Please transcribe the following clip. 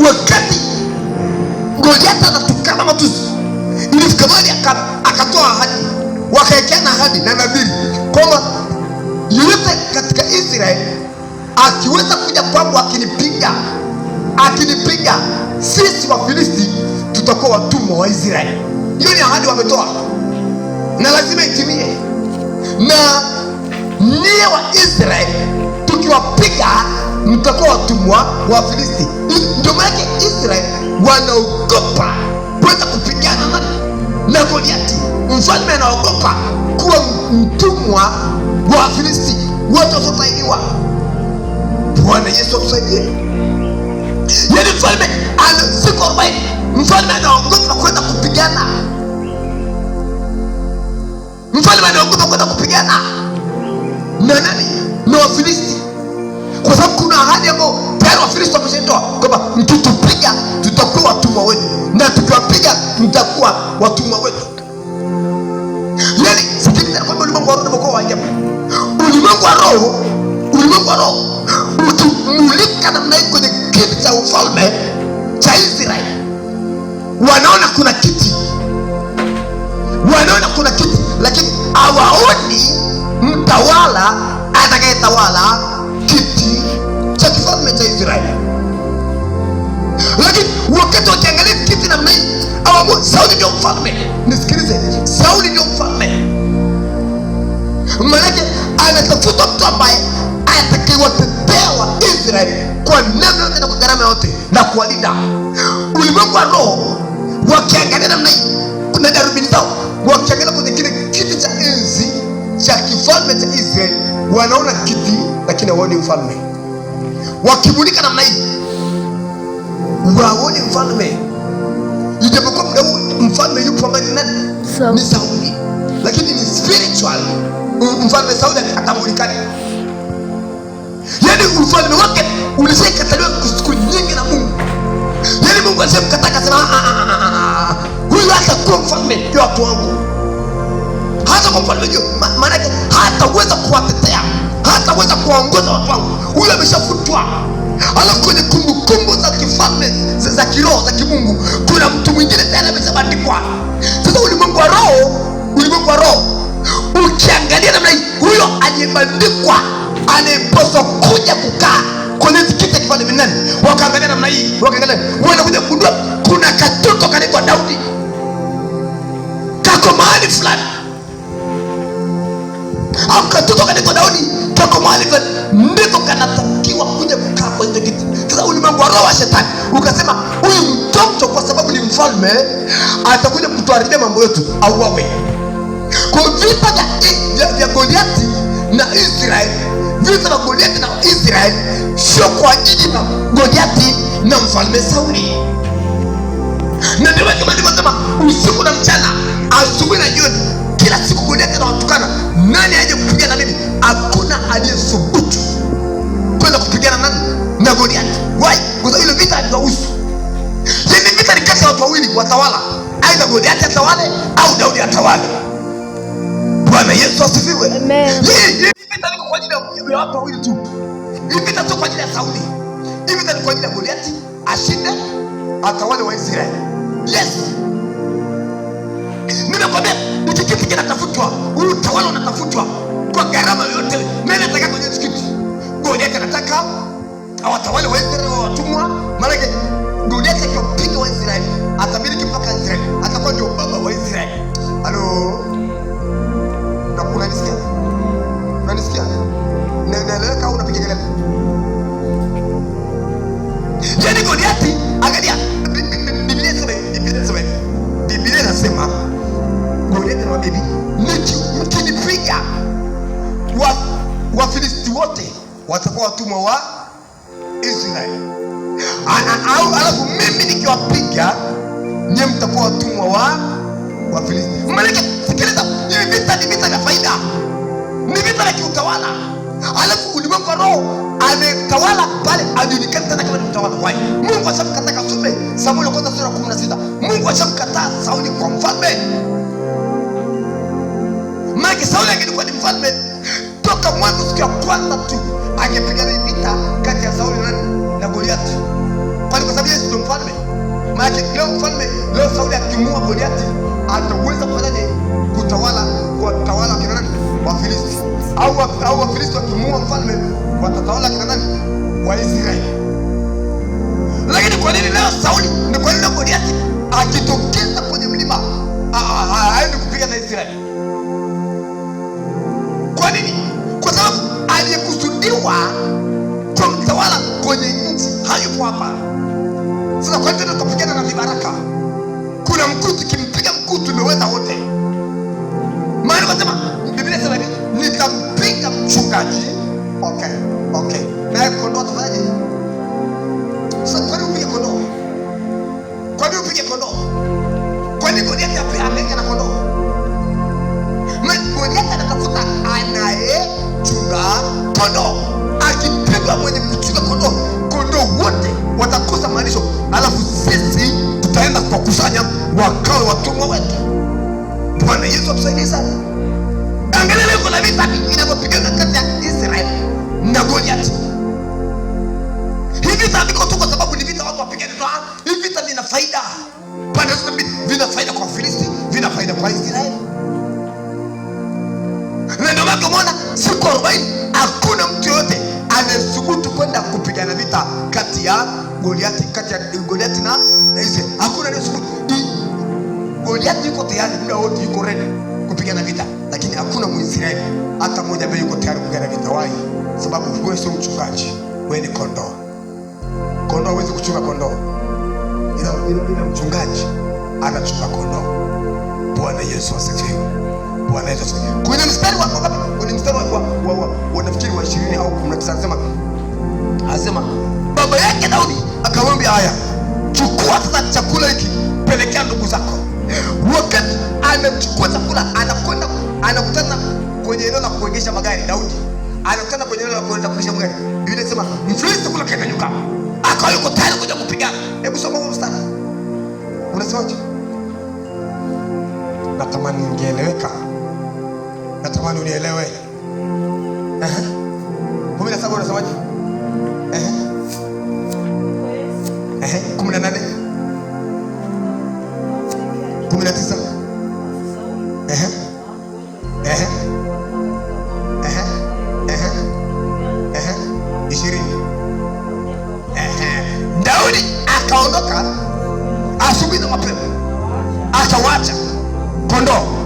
wakati Goliathi anatukana matusi, ilifika mahali akatoa ahadi, wakaekeana ahadi na nadhiri kwamba yoyote katika Israeli akiweza kuja kwangu akinipiga, sisi Wafilisti tutakuwa watumwa wa Israeli. Hiyo ni ahadi wametoa na lazima itimie. Na nyie wa Israeli tukiwapiga mtakuwa watumwa wa Filisti. Ndio maana Israeli wanaogopa kwenda kupigana na Goliathi. Mfalme anaogopa kuwa mtumwa wa Filisti. Watu wasaidiwa. Bwana Yesu atusaidie. Yaani mfalme anaogopa kwenda kupigana. Mfalme anaogopa kwenda kupigana na nani? Na Wafilisti. Kwa sababu kuna ahadi ambayo tayari Wafilisti wameshaitoa kwamba mkitupiga tutakuwa watumwa wenu, na tukiwapiga mtakuwa watumwa wetu. Yaani sikiliza kwamba ulimwengu wa roho umekuwa wa ajabu. Ulimwengu wa roho ukimulika namna hii kwenye kiti cha ufalme cha Israeli, wanaona kuna kiti, lakini hawaoni mtawala atakayetawala kiti cha kifalme cha Israeli. Lakini wakati wakiangalia kiti namna hii, Sauli ndio mfalme. Nisikilize, Sauli ndio mfalme. Maanake anatafuta mtu ambaye atakayewatetea wa Israeli kwa namna yote na kwa gharama yote na kuwalinda. Ulimwengu wa roho wakiangalia namna hii, kuna darubini zao, wakiangalia kwenye kile kiti cha enzi cha kifalme cha Israeli, wanaona kiti lakini hawaoni mfalme. Wakimulika namna hii, waone mfalme. Ijapokuwa muda huu mfalme yupo ambaye ni nani? Ni Sauli, lakini ni spiritual. Mfalme Sauli atamulikani. Yaani ufalme wake ulishakataliwa siku nyingi na Mungu. Yaani Mungu alishamkataa, akasema huyu hata kuwa mfalme wa watu wangu, hata kwa mfalme hiyo, maana yake hataweza kuwatetea, hataweza kuwaongoza watu wangu. Huyu ameshafutwa. Alafu kwenye kumbukumbu za kifalme za kiroho za kimungu kuna mtu mwingine tena ameshabandikwa. Sasa ulimwengu wa roho ukiangalia namna hii, huyo aliyebandikwa anayepaswa kuja kukaa kwenye kiti cha kifalme nani? Wakaangalia namna hii, wanakuja kugundua kuna katoto kanaitwa Daudi kako mahali fulani, au katoto kanaitwa Daudi kako mahali fulani, ndiko kanatakiwa kuja kukaa kwenye kiti. Sasa ulimwengu wa roho wa shetani ukasema huyu mtoto kwa sababu ni mfalme atakuja kutuharibia mambo yetu, auawe. Kwa vita vya Goliathi na Israeli, vita vya Goliathi na Israeli sio kwa ajili ya Goliathi na mfalme Sauli. Na ndio kama nilivyosema, usiku na mchana, asubuhi na jioni, kila siku Goliathi anawatukana. Nani aje kupigana na mimi? Hakuna aliyethubutu kwenda kupigana na Goliathi. Why? Kwa sababu ile vita haiwahusu. Hii vita ni kati ya watu wawili watawala, aidha Goliathi atawale au Daudi atawale. Bwana Yesu asifiwe. Amen. Hii vita ni kwa ajili ya watu wawili tu. Hii vita sio kwa ajili ya Sauli. Hii vita ni kwa ajili ya Goliathi ashinde, atawale wa Israeli. Yes. Nimekwambia hiki kiti kinatafutwa. Huyu utawala unatafutwa kwa gharama yote. Nani anataka kwenye kiti? Goliathi anataka awatawale wa Israeli wa watumwa. Maana Goliathi akipiga wa Israeli atamiliki mpaka Israeli. Atakuwa ndio baba wa Israeli. Halo. Unanisikia? Naeleweka au unapiga kelele? Yaani Goliathi, angalia, Biblia inasema Goliathi na bibi, mkinipiga Wafilisti wote watakuwa watumwa wa Israeli. Alafu mimi nikiwapiga nyie mtakuwa watumwa wa Wafilisti. Maana sikiliza, hii vita ni vita vya faida, ni vita vya kiutawala. Alafu ulimwengu wa roho anatawala pale, ajulikana tena kama ni mtawala. Kwa hiyo Mungu ashamkataa Kasome, Samueli kwanza sura 16. Mungu ashamkataa Sauli kwa mfalme. Maana Sauli angekuwa ni mfalme toka mwanzo, siku ya kwanza tu angepigana vita kati ya Sauli na Goliathi. Kwa sababu mfalme. Maana leo mfalme, leo Sauli akimuua Goliathi, ataweza kufanyaje? Kuwatawala kina nani? Wafilisti. Au Wafilisti wakimuua mfalme, watatawala kina nani? Waisraeli. Lakini kwa nini leo Sauli, ni kwa nini Goliathi akitokeza kwenye mlima haendi kupiga na Israeli? Kwa nini? Kwa sababu aliyekusudiwa kwa mtawala kwenye nchi hayupo hapa. Sasa kwa nini tunapigana na vibaraka? Kuna mkutu, kimpiga mkutu imeweza wote. Maana nasema, Biblia inasema hivi, nitampiga mchungaji. Okay. Na kondoo atafanyaje? Sasa kwa nini upige kondoo? Kwa nini upige kondoo? Kwa nini Goliathi apige na kondoo? Goliathi anatafuta anayechunga kondoo. Akipigwa mwenye kuchunga kondoo, kondoo wote watakosa malisho, alafu sisi tutaenda kuwakusanya wakawe watumwa wetu. Bwana Yesu atusaidie sana. Angalia lengo la vita inavyopigana kati ya Israeli na Goliathi. Hivi vita viko tu kwa sababu ni vita watu wapigane tu. Hivi vita vina faida. Pande zote vina faida kwa Filisti, vina faida kwa Israeli. Na ndio maana umeona siku 40 hakuna mtu yote anathubutu kwenda kupigana vita kati ya Goliathi na Israeli. Hakuna anayethubutu. Goliathi yuko tayari muda wote, yuko ready kupigana vita, lakini hakuna Mwisraeli hata mmoja ambaye yuko tayari kupigana vita. Why? Sababu wewe sio mchungaji, wewe ni kondoo. Kondoo hawezi kuchunga kondoo, ila mchungaji anachunga kondoo. Bwana Yesu asifiwe. Bwana Yesu asifiwe. Kwenye mstari wa ngapi? Kwenye mstari wa nafikiri wa 20 au 19 anasema baba yake Daudi akamwambia, haya, chukua sasa chakula hiki, pelekea ndugu zako. Wakati anachukua chakula, anakwenda anakutana kwenye eneo la kuegesha magari. Daudi anakutana kwenye eneo la kuegesha magari. Biblia inasema Mfilisti kula kanyanyuka, akawa yuko tayari kuja kupigana. Hebu soma huo mstari. Unasemaje? Natamani ningeeleweka. Natamani unielewe. 17 unasemaje? 18 19 20. Daudi akaondoka asubuhi na mapema, akawacha kondoo